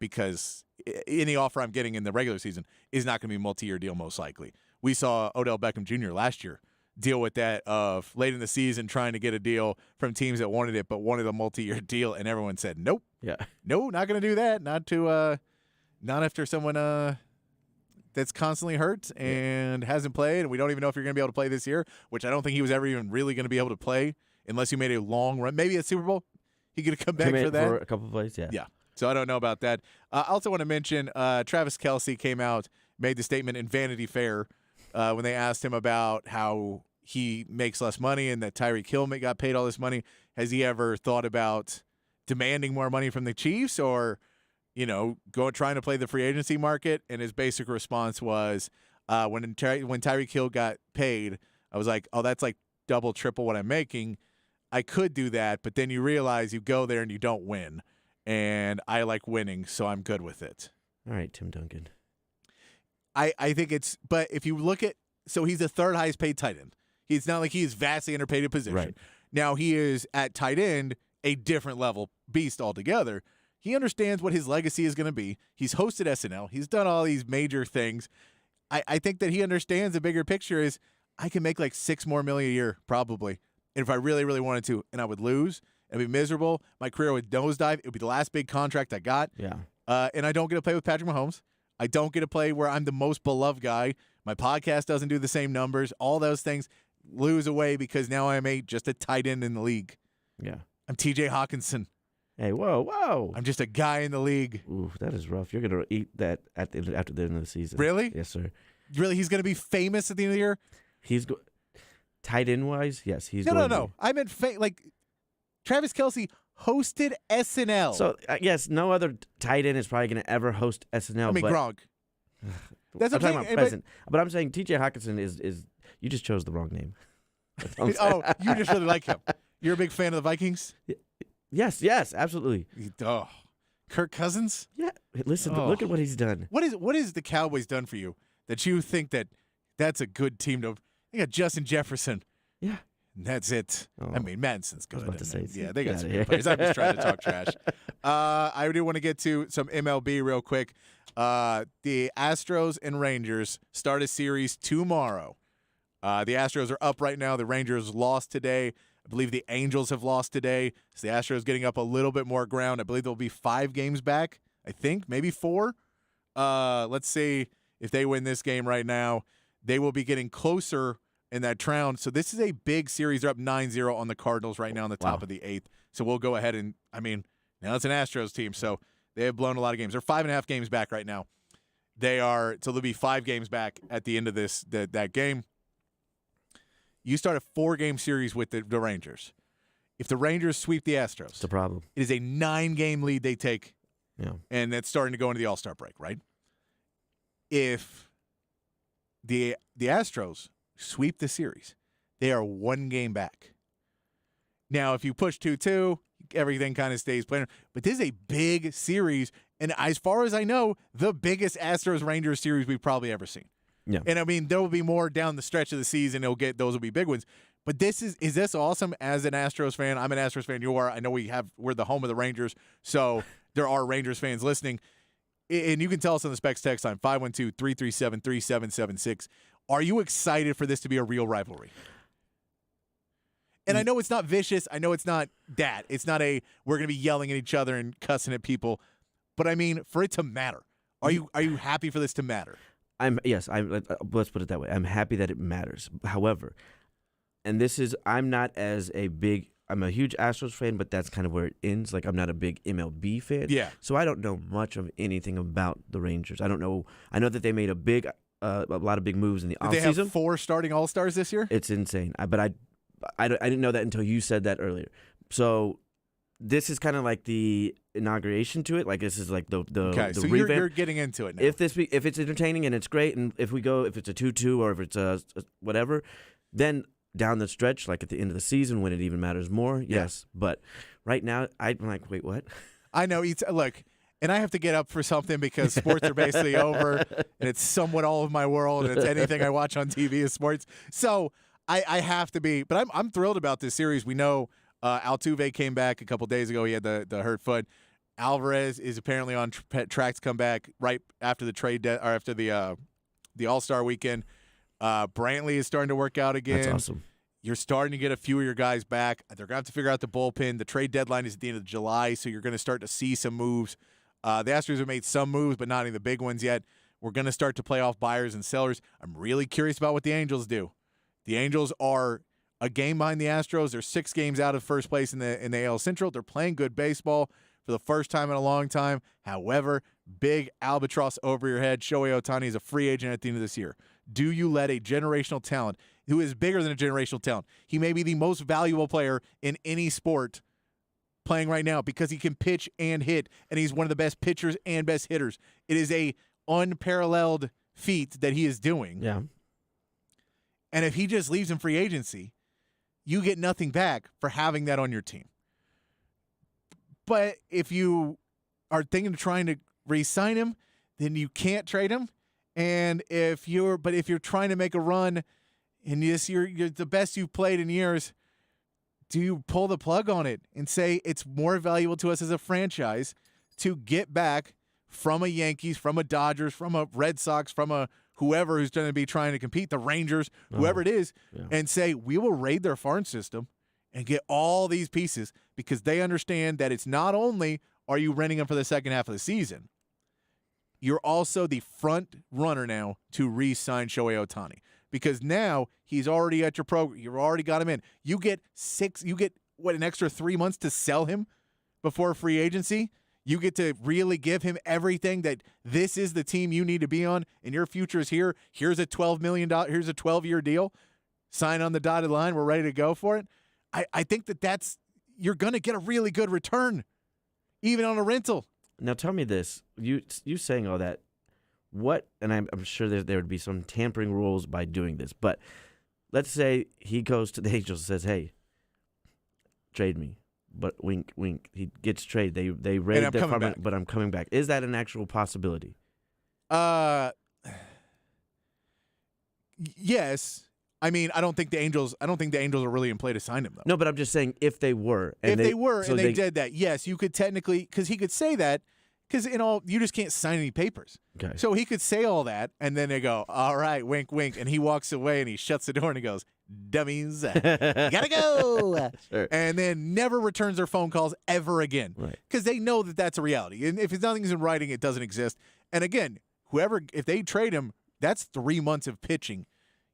because any offer I'm getting in the regular season is not going to be a multi-year deal most likely. We saw Odell Beckham Jr. last year deal with that of late in the season trying to get a deal from teams that wanted it but wanted a multi-year deal, and everyone said nope. Yeah. No, not going to do that. Not after someone that's constantly hurt and hasn't played, and we don't even know if you're going to be able to play this year, which I don't think he was ever even really going to be able to play unless you made a long run. Maybe a Super Bowl. He could come back for that. For a couple of plays, yeah. Yeah. So I don't know about that. I also want to mention Travis Kelce came out, made the statement in Vanity Fair when they asked him about how he makes less money and that Tyreek Hill got paid all this money. Has he ever thought about demanding more money from the Chiefs or, trying to play the free agency market? And his basic response was, when Tyreek Hill got paid, I was like, oh, that's like double, triple what I'm making. I could do that, but then you realize you go there and you don't win. And I like winning, so I'm good with it. All right, Tim Duncan. I think but if you look at, so he's the third highest paid tight end. It's not like he is vastly underpaid a position. Right. Now he is at tight end a different level beast altogether. He understands what his legacy is going to be. He's hosted SNL. He's done all these major things. I think that he understands the bigger picture is I can make like $6 more million a year probably. And if I really, really wanted to, and I would lose, I'd be miserable. My career would nosedive. It would be the last big contract I got. Yeah. And I don't get to play with Patrick Mahomes. I don't get to play where I'm the most beloved guy. My podcast doesn't do the same numbers. All those things lose away because now I'm just a tight end in the league. Yeah. I'm TJ Hawkinson. Hey, whoa. I'm just a guy in the league. Ooh, that is rough. You're going to eat that after the end of the season. Really? Yes, sir. Really? He's going to be famous at the end of the year? Tight end wise, yes. No. I meant Travis Kelce hosted SNL. So, yes, no other tight end is probably going to ever host SNL. I mean, Gronk. That's I'm what talking about present. But I'm saying TJ Hawkinson is you just chose the wrong name. Oh, you just really like him. You're a big fan of the Vikings? Yes, absolutely. Oh, Kirk Cousins? Yeah. Listen, look at what he's done. What is the Cowboys done for you that you think that's a good team to? They got Justin Jefferson. Yeah. And that's it. Oh. I mean, Madison's good. I was about to say, yeah, they got some good players. I'm just trying to talk trash. I do want to get to some MLB real quick. The Astros and Rangers start a series tomorrow. The Astros are up right now. The Rangers lost today. I believe the Angels have lost today. So the Astros getting up a little bit more ground. I believe they'll be 5 games back. I think maybe 4. Let's see if they win this game right now. They will be getting closer in that round. So this is a big series. They're up 9-0 on the Cardinals right now in the top of the 8th. So we'll go ahead and, now Now, it's an Astros team, so they have blown a lot of games. They're 5.5 games back right now. So they'll be 5 games back at the end of that game. You start a 4-game series with the Rangers. If the Rangers sweep the Astros, It's a problem. it is a 9-game lead they take, Yeah. and that's starting to go into the All-Star break, right? If the Astros sweep the series, they are 1 game back. Now, if you push 2-2, everything kind of stays playing. But this is a big series, and as far as I know, the biggest Astros-Rangers series we've probably ever seen. Yeah. And, I mean, there will be more down the stretch of the season. Those will be big ones. But is this awesome as an Astros fan? I'm an Astros fan. You are. I know we're the home of the Rangers, so there are Rangers fans listening. And you can tell us on the Specs text line, 512-337-3776. Are you excited for this to be a real rivalry? And I know it's not vicious. I know it's not that. It's not we're going to be yelling at each other and cussing at people. But, I mean, for it to matter. Are you happy for this to matter? Let's put it that way. I'm happy that it matters. However, and I'm a huge Astros fan, but that's kind of where it ends. Like, I'm not a big MLB fan. Yeah. So I don't know much of anything about the Rangers. I don't know. I know that they made a lot of big moves in the offseason. Did they have 4 starting All-Stars this year? It's insane. But I didn't know that until you said that earlier. So this is kind of like the inauguration to it. Like, this is like the so revamp. You're getting into it now. If it's entertaining and it's great, and if it's a 2-2 or if it's a whatever, then down the stretch, like at the end of the season when it even matters more, yes. But right now, I'm like, wait, what? I know. Look, and I have to get up for something because sports are basically over, and it's somewhat all of my world, and it's anything I watch on TV is sports. So I have to be. But I'm thrilled about this series. We know Altuve came back a couple days ago. He had the hurt foot. Alvarez is apparently on track to come back right after the after the All-Star weekend. Brantley is starting to work out again. That's awesome. You're starting to get a few of your guys back. They're going to have to figure out the bullpen. The trade deadline is at the end of July, so you're going to start to see some moves. The Astros have made some moves, but not any of the big ones yet. We're going to start to play off buyers and sellers. I'm really curious about what the Angels do. The Angels are a game behind the Astros. They're 6 games out of first place in the AL Central. They're playing good baseball for the first time in a long time. However, big albatross over your head. Shohei Ohtani is a free agent at the end of this year. Do you let a generational talent who is bigger than a generational talent? He may be the most valuable player in any sport playing right now because he can pitch and hit, and he's one of the best pitchers and best hitters. It is a unparalleled feat that he is doing. Yeah. And if he just leaves in free agency, you get nothing back for having that on your team. But if you are thinking of trying to re-sign him, then you can't trade him. And if you're trying to make a run, and you're the best you've played in years, do you pull the plug on it and say it's more valuable to us as a franchise to get back from a Yankees, from a Dodgers, from a Red Sox, from a whoever who's going to be trying to compete, the Rangers, whoever it is, and say we will raid their farm system and get all these pieces because they understand that it's not only are you renting them for the second half of the season, you're also the front runner now to re-sign Shohei Ohtani because now he's already at your program. You've already got him in. You get an extra 3 months to sell him before free agency. You get to really give him everything that this is the team you need to be on, and your future is here. Here's a $12 million. Here's a 12-year deal. Sign on the dotted line. We're ready to go for it. I think you're going to get a really good return, even on a rental. Now tell me this: you saying all that, what? And I'm sure there would be some tampering rules by doing this, but let's say he goes to the Angels and says, "Hey, trade me." But wink, wink. He gets traded. They raid their farm, but I'm coming back. Is that an actual possibility? Yes. I mean, I don't think the Angels are really in play to sign him though. No, but I'm just saying if they were, and they did that, yes, you could technically, because he could say that, because you just can't sign any papers. Okay. So he could say all that, and then they go, "All right, wink, wink," and he walks away and he shuts the door and he goes, "Dummies, gotta go," Sure. And then never returns their phone calls ever again, right? Because they know that that's a reality, and if nothing's in writing, it doesn't exist. And again, if they trade him, that's 3 months of pitching.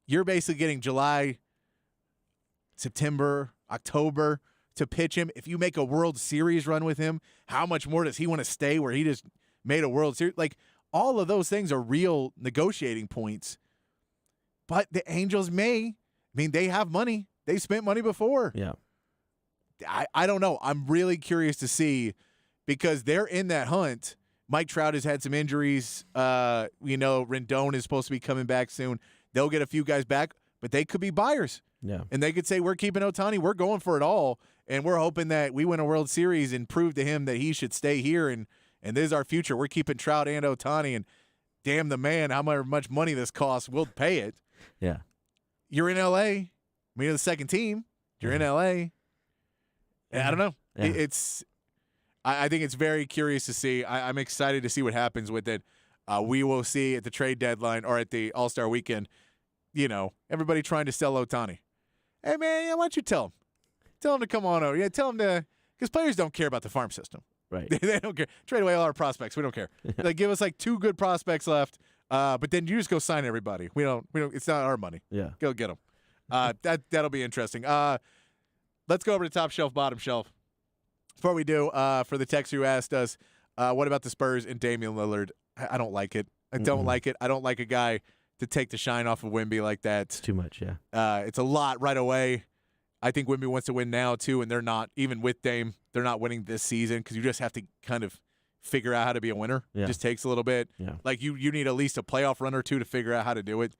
You're basically getting July, September, October. to pitch him. If you make a World Series run with him, how much more does he want to stay where he just made a World Series? Like, all of those things are real negotiating points. But the Angels they have money. They spent money before. Yeah. I don't know. I'm really curious to see because they're in that hunt. Mike Trout has had some injuries. Rendon is supposed to be coming back soon. They'll get a few guys back, but they could be buyers. Yeah. And they could say, we're keeping Ohtani. We're going for it all. And we're hoping that we win a World Series and prove to him that he should stay here. And this is our future. We're keeping Trout and Ohtani. And damn the man, how much money this costs. We'll pay it. Yeah. You're in L.A. You're the second team. You're in L.A. I don't know. Yeah. I think it's very curious to see. I'm excited to see what happens with it. We will see at the trade deadline or at the All-Star weekend, everybody trying to sell Ohtani. Hey, man, why don't you tell him? Tell him to come on over. Yeah, tell him to – because players don't care about the farm system. Right. They don't care. Trade away all our prospects. We don't care. Like, give us, 2 good prospects left, but then you just go sign everybody. We don't. It's not our money. Yeah. Go get them. That'll be interesting. Let's go over to top shelf, bottom shelf. Before we do, for the texter who asked us, what about the Spurs and Damian Lillard? I don't like it. I don't like it. I don't like a guy to take the shine off of Wemby like that. It's too much, yeah. It's a lot right away. I think Wemby wants to win now, too, and they're not, even with Dame, they're not winning this season because you just have to kind of figure out how to be a winner. Yeah. It just takes a little bit. Yeah. Like, you need at least a playoff run or two to figure out how to do it.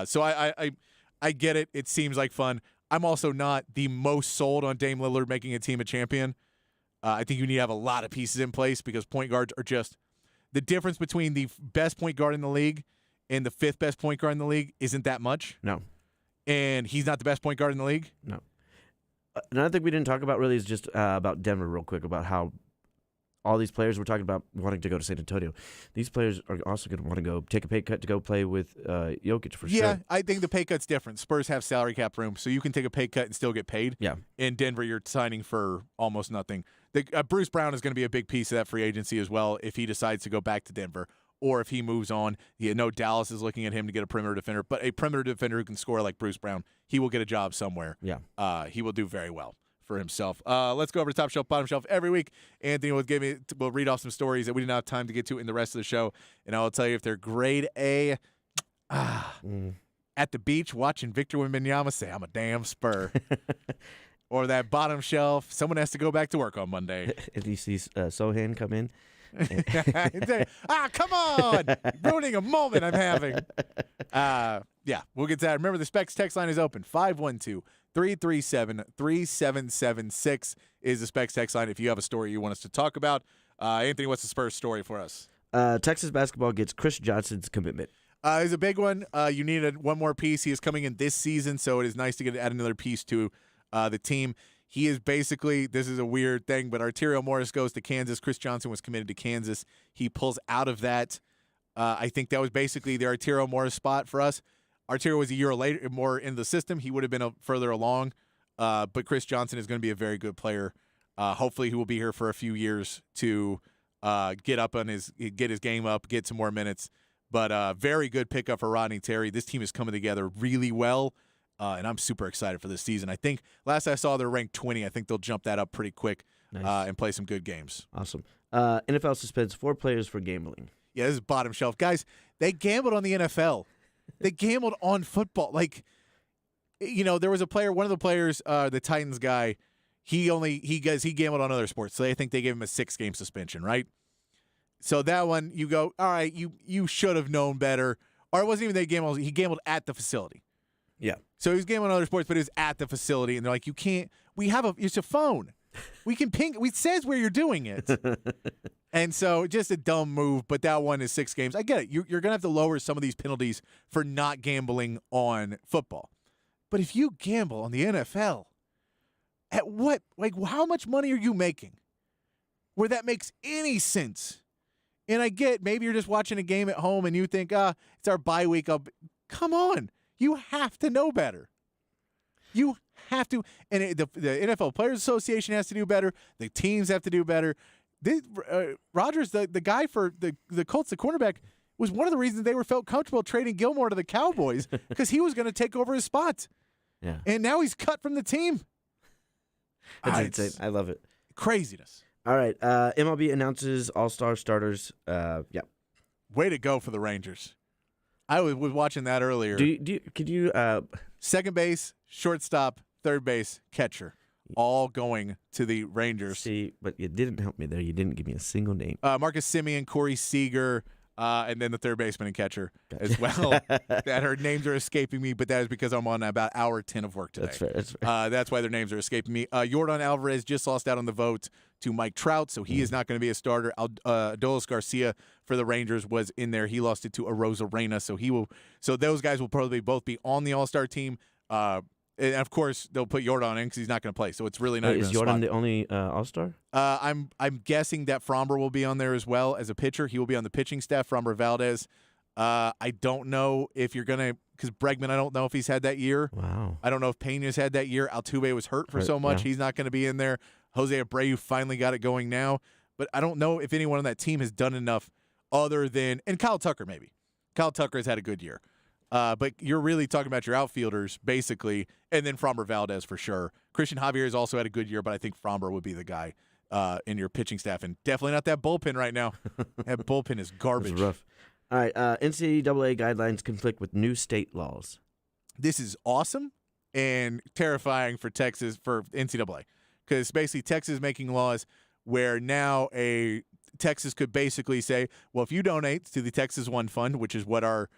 So I get it. It seems like fun. I'm also not the most sold on Dame Lillard making a team a champion. I think you need to have a lot of pieces in place because point guards are just the difference between the best point guard in the league and the 5th best point guard in the league isn't that much. No. And he's not the best point guard in the league. No. Another thing we didn't talk about really is just about Denver real quick, about how all these players we're talking about wanting to go to San Antonio. These players are also going to want to go take a pay cut to go play with Jokic for sure. Yeah, I think the pay cut's different. Spurs have salary cap room, so you can take a pay cut and still get paid. Yeah. In Denver, you're signing for almost nothing. Bruce Brown is going to be a big piece of that free agency as well if he decides to go back to Denver or if he moves on. Dallas is looking at him to get a perimeter defender, but a perimeter defender who can score like Bruce Brown, he will get a job somewhere. Yeah. He will do very well for himself. Let's go over to top shelf, bottom shelf every week. Anthony will read off some stories that we didn't have time to get to in the rest of the show, and I will tell you if they're grade A. At the beach watching Victor Wembanyama say, "I'm a damn Spur." Or that bottom shelf, someone has to go back to work on Monday. If you see Sohan come in. Come on! Ruining a moment I'm having. We'll get to that. Remember, the Specs text line is open. 512-337-3776 is the Specs text line if you have a story you want us to talk about. Anthony, what's the Spurs story for us? Texas basketball gets Chris Johnson's commitment. It's a big one. You needed one more piece. He is coming in this season, so it is nice to add another piece to the team. He is basically, this is a weird thing, but Arterio Morris goes to Kansas. Chris Johnson was committed to Kansas. He pulls out of that. I think that was basically the Arterio Morris spot for us. Arterio was a year later, more in the system. He would have been further along, but Chris Johnson is going to be a very good player. Hopefully he will be here for a few years to get his game up, get some more minutes. But very good pickup for Rodney Terry. This team is coming together really well. And I'm super excited for this season. I think last I saw they're ranked 20. I think they'll jump that up pretty quick and play some good games. Awesome. NFL suspends 4 players for gambling. Yeah, this is bottom shelf. Guys, they gambled on the NFL. They gambled on football. There was a player, one of the players, the Titans guy, he gambled on other sports. So I think they gave him a 6-game suspension, right? So that one, you go, all right, you should have known better. Or it wasn't even that he gambled at the facility. Yeah. So he was gambling on other sports, but it was at the facility, and they're like, it's a phone. We can ping, it says where you're doing it. And so just a dumb move, but that one is 6 games. I get it. You're going to have to lower some of these penalties for not gambling on football. But if you gamble on the NFL, at what, how much money are you making where that makes any sense? And I get, maybe you're just watching a game at home and you think, it's our bye week. Come on. You have to know better. You have to. And the NFL Players Association has to do better. The teams have to do better. Rodgers, the guy for the Colts, the cornerback, was one of the reasons they felt comfortable trading Gilmore to the Cowboys because he was going to take over his spot. Yeah. And now he's cut from the team. It's insane. I love it. Craziness. All right. MLB announces all-star starters. Yeah. Way to go for the Rangers. I was watching that earlier. Could you second base, shortstop, third base, catcher, all going to the Rangers. See, but you didn't help me there. You didn't give me a single name. Marcus Semien, Corey Seager, and then the third baseman and catcher as well. That her names are escaping me, but that is because I'm on about hour 10 of work today. That's fair. That's fair. That's why their names are escaping me. Yordan Alvarez just lost out on the vote to Mike Trout, so he is not going to be a starter. Adolis Garcia for the Rangers was in there. He lost it to Arozarena, so those guys will probably both be on the All-Star team. And of course, they'll put Yordan in because he's not going to play, so it's really not. Is Yordan the only All-Star? I'm guessing that Framber will be on there as well as a pitcher. He will be on the pitching staff. Framber Valdez. I don't know if you're gonna because Bregman. I don't know if he's had that year. Wow. I don't know if Pena's had that year. Altuve was hurt for so much. Yeah. He's not going to be in there. Jose Abreu finally got it going now, but I don't know if anyone on that team has done enough other than and Kyle Tucker maybe. Kyle Tucker has had a good year. But you're really talking about your outfielders, basically, and then Framber Valdez for sure. Christian Javier has also had a good year, but I think Framber would be the guy in your pitching staff, and definitely not that bullpen right now. That bullpen is garbage. It's rough. All right, NCAA guidelines conflict with new state laws. This is awesome and terrifying for Texas, for NCAA, because basically Texas is making laws where now Texas could basically say, well, if you donate to the Texas One Fund, which is what our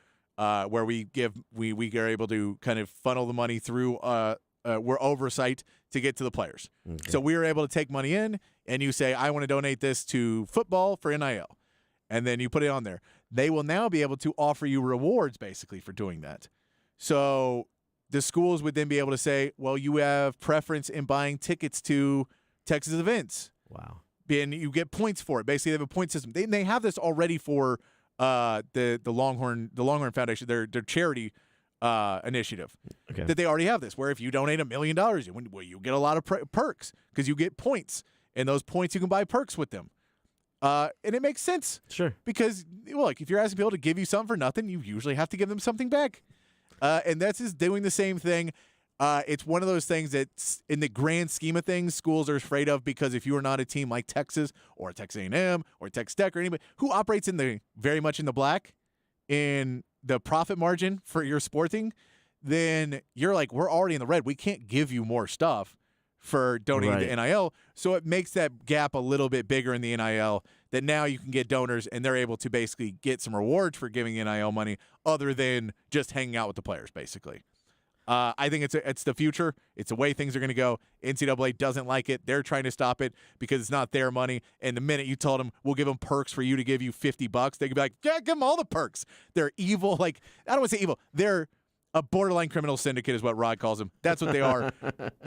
where we are able to kind of funnel the money through we're oversight to get to the players. Okay. So we are able to take money in, and you say, I want to donate this to football for NIL, and then you put it on there. They will now be able to offer you rewards basically for doing that. So the schools would then be able to say, well, you have preference in buying tickets to Texas events. Wow. And you get points for it. Basically, they have a point system. They have this already for the Longhorn Foundation, their charity initiative. Okay. That they already have this, where if you donate $1 million, you get a lot of perks because you get points, and those points you can buy perks with them. And it makes sense. Sure. Because look, if you're asking people to give you something for nothing, you usually have to give them something back. And that's just doing the same thing. It's one of those things that, in the grand scheme of things, schools are afraid of, because if you are not a team like Texas or Texas A&M or Texas Tech or anybody who operates very much in the black in the profit margin for your sporting, then you're like, we're already in the red. We can't give you more stuff for donating to NIL. So it makes that gap a little bit bigger in the NIL, that now you can get donors and they're able to basically get some rewards for giving NIL money other than just hanging out with the players, basically. I think it's the future. It's the way things are going to go. NCAA doesn't like it. They're trying to stop it because it's not their money. And the minute you told them, we'll give them perks for you to give you $50, they could be like, yeah, give them all the perks. They're evil. Like, I don't want to say evil. They're a borderline criminal syndicate is what Rod calls them. That's what they are.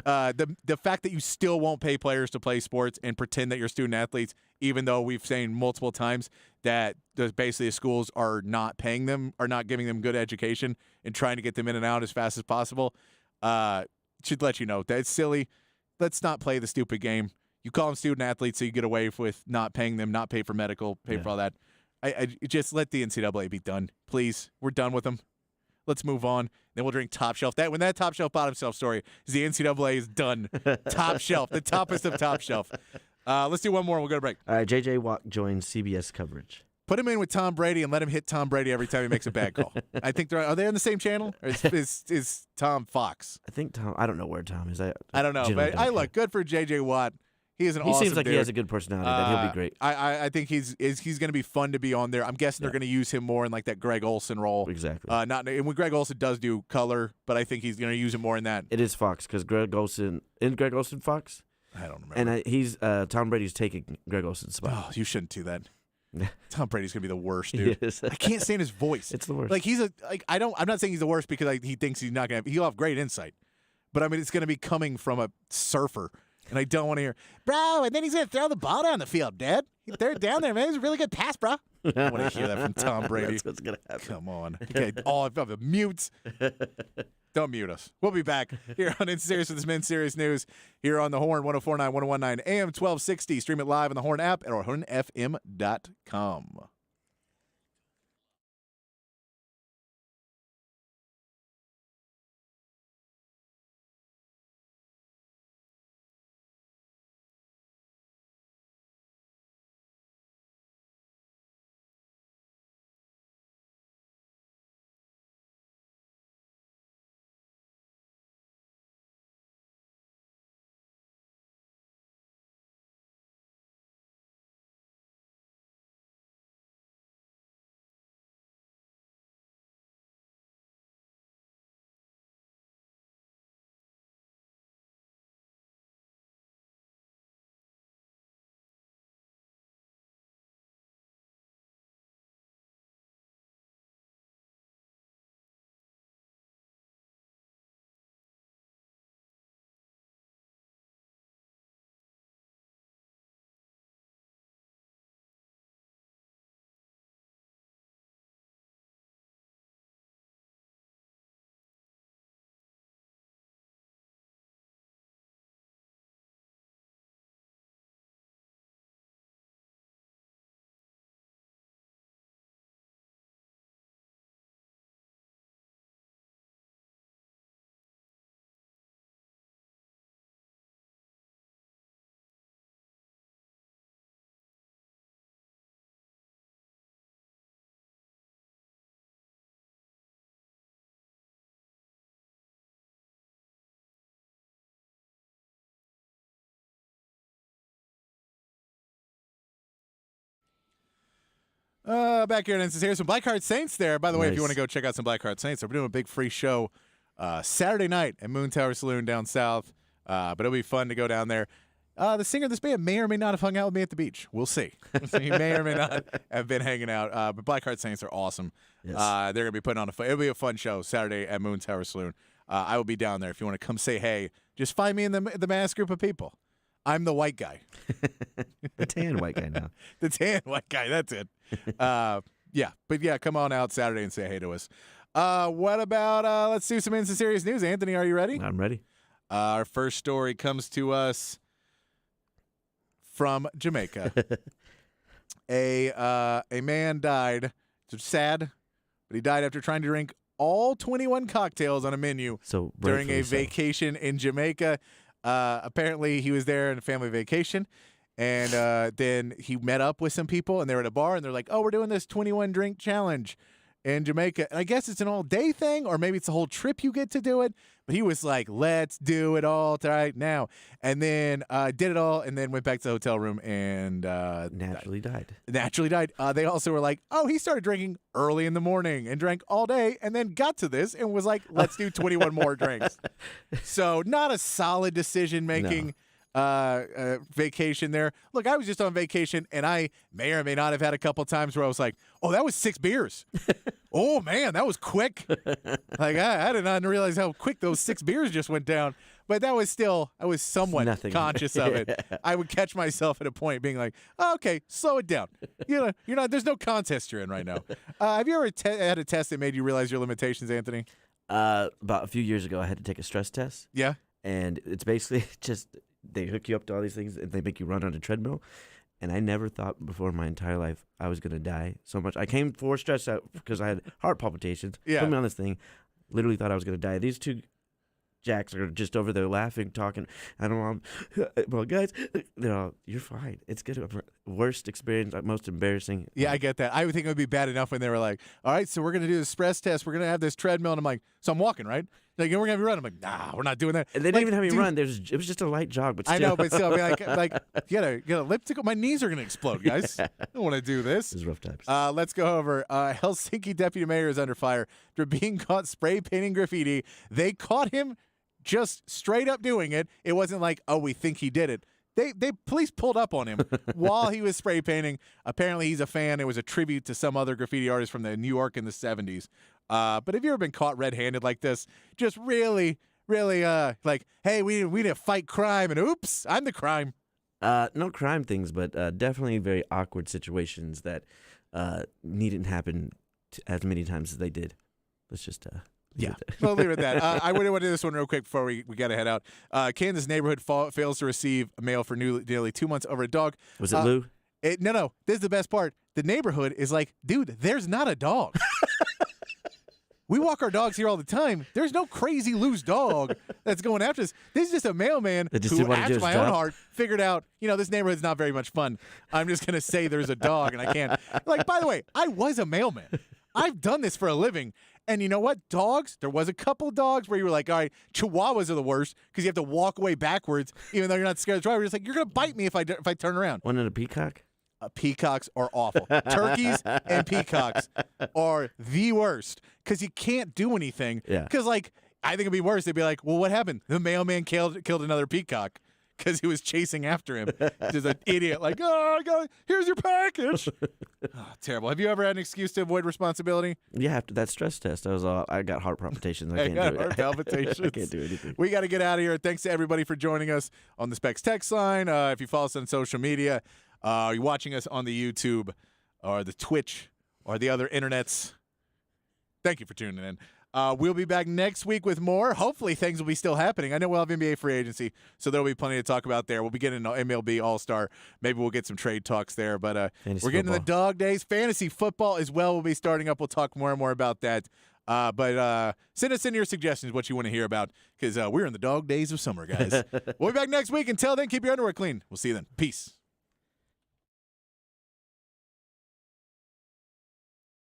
The fact that you still won't pay players to play sports and pretend that you're student athletes, even though we've seen multiple times that basically the schools are not paying them, are not giving them good education and trying to get them in and out as fast as possible, should let you know that it's silly. Let's not play the stupid game. You call them student athletes so you get away with not paying them, not pay for medical, pay for all that. I just let the NCAA be done. Please, we're done with them. Let's move on. Then we'll drink Top Shelf. When that Top Shelf, Bottom Shelf story is the NCAA is done. Top Shelf, the toppest of Top Shelf. Let's do one more and we'll go to break. All right, J.J. Watt joins CBS coverage. Put him in with Tom Brady and let him hit Tom Brady every time he makes a bad call. I think are they on the same channel? Or is Tom Fox? I think Tom. I don't know where Tom is. I don't know. But I look good for J.J. Watt. He is an awesome dude. He seems like he has a good personality. That he'll be great. I think he's going to be fun to be on there. I'm guessing they're going to use him more in like that Greg Olson role. Exactly. And when Greg Olson does do color, but I think he's going to use him more in that. It is Fox because Greg Olson Fox. I don't remember. And he's Tom Brady's taking Greg Olson's spot. Oh, you shouldn't do that. Tom Brady's gonna be the worst, dude. I can't stand his voice. It's the worst. Like I'm not saying he's the worst because he thinks he's not gonna. He'll have great insight, but I mean it's gonna be coming from a surfer. And I don't want to hear, bro, and then he's going to throw the ball down the field, Dad. They're down there, man. It's a really good pass, bro. I want to hear that from Tom Brady. That's what's going to happen. Come on. Okay, all of the mutes. Don't mute us. We'll be back here on Insinserious with this Men's Serious News here on the Horn, 104.9, 101.9, AM 1260. Stream it live on the Horn app at hornfm.com. Back here in Insinserious, some Blackheart Saints there. By the way, if you Nice. want to go check out some Blackheart Saints, we're doing a big free show Saturday night at Moon Tower Saloon down south. But it'll be fun to go down there. The singer of this band may or may not have hung out with me at the beach. We'll see. He may or may not have been hanging out. But Blackheart Saints are awesome. Yes. They're going to be putting on it'll be a fun show Saturday at Moon Tower Saloon. I will be down there if you want to come say hey. Just find me in the mass group of people. I'm the white guy. The tan white guy now. The tan white guy. That's it. Yeah. But, yeah, come on out Saturday and say hey to us. What about let's do some Insinserious news. Anthony, are you ready? I'm ready. Our first story comes to us from Jamaica. A man died. It's sad, but he died after trying to drink all 21 cocktails on a menu during a vacation in Jamaica. Apparently, he was there on a family vacation, and then he met up with some people, and they were at a bar, and they're like, "Oh, we're doing this 21 drink challenge in Jamaica." And I guess it's an all-day thing, or maybe it's the whole trip you get to do it. But he was like, "Let's do it all right now," and then did it all, and then went back to the hotel room and Naturally died. Naturally died. They also were like, "Oh, he started drinking early in the morning and drank all day, and then got to this and was like, let's do 21 more drinks." So not a solid decision-making vacation there. Look, I was just on vacation, and I may or may not have had a couple times where I was like, "Oh, that was 6 beers." Oh, man, that was quick. Like, I did not realize how quick those 6 beers just went down. But that was still, I was somewhat conscious of it. I would catch myself at a point being like, "Oh, okay, slow it down." You're not, there's no contest you're in right now. Have you ever had a test that made you realize your limitations, Anthony? About a few years ago, I had to take a stress test. Yeah. And it's basically just they hook you up to all these things and they make you run on a treadmill. And I never thought before in my entire life I was going to die so much. I came for stressed out because I had heart palpitations. Yeah. Put me on this thing. Literally thought I was going to die. These two jacks are just over there laughing, talking. I don't know. Well, guys, they're all, "You're fine. It's good." Worst experience, most embarrassing. Yeah, I get that. I would think it would be bad enough when they were like, "All right, so we're going to do this stress test. We're going to have this treadmill." And I'm like, "So I'm walking, right?" Like, "We're going to have you run." I'm like, "Nah, we're not doing that." And they didn't even have me run. It was just a light jog, but still. I know, but still, I mean, like you got a lip tickle. My knees are going to explode, guys. I don't want to do this. It was rough times. Let's go over. Helsinki deputy mayor is under fire for being caught spray painting graffiti. They caught him just straight up doing it. It wasn't like, "Oh, we think he did it." They police pulled up on him while he was spray painting. Apparently, he's a fan. It was a tribute to some other graffiti artist from New York in the 70s. But have you ever been caught red-handed like this? Just really, like, "Hey, we need to fight crime," and oops, I'm the crime. No crime things, but definitely very awkward situations that needn't happen as many times as they did. Let's just Yeah, we'll leave it at that. I want to do this one real quick before we got to head out. Kansas neighborhood fails to receive mail for nearly 2 months over a dog. Was it Lou? No. This is the best part. The neighborhood is like, "Dude, there's not a dog." We walk our dogs here all the time. There's no crazy loose dog that's going after us. This is just a mailman who, after my own heart, figured out, this neighborhood's not very much fun. I'm just going to say there's a dog, and I can't. Like, by the way, I was a mailman. I've done this for a living. And you know what? Dogs, there was a couple dogs where you were like, all right, Chihuahuas are the worst because you have to walk away backwards even though you're not scared of the driver. You're just like, "You're going to bite me if I turn around." One in a peacock? Peacocks are awful. Turkeys and peacocks are the worst because you can't do anything. Yeah. Because, like, I think it'd be worse. They'd be like, "Well, what happened? The mailman killed another peacock because he was chasing after him." Just an idiot. Like, "Oh, here's your package." Oh, terrible. Have you ever had an excuse to avoid responsibility? Yeah, after that stress test, I got heart palpitations. I can't do it. Heart palpitations. I can't do anything. We got to get out of here. Thanks to everybody for joining us on the Specs text line. If you follow us on social media, you're watching us on the YouTube or the Twitch or the other internets, thank you for tuning in. We'll be back next week with more. Hopefully things will be still happening. I know we'll have NBA free agency, so there'll be plenty to talk about there. We'll be getting MLB All-Star. Maybe we'll get some trade talks there. But we're getting to the dog days. Fantasy football as well will be starting up. We'll talk more and more about that. But send us in your suggestions, what you want to hear about, because we're in the dog days of summer, guys. We'll be back next week. Until then, keep your underwear clean. We'll see you then. Peace.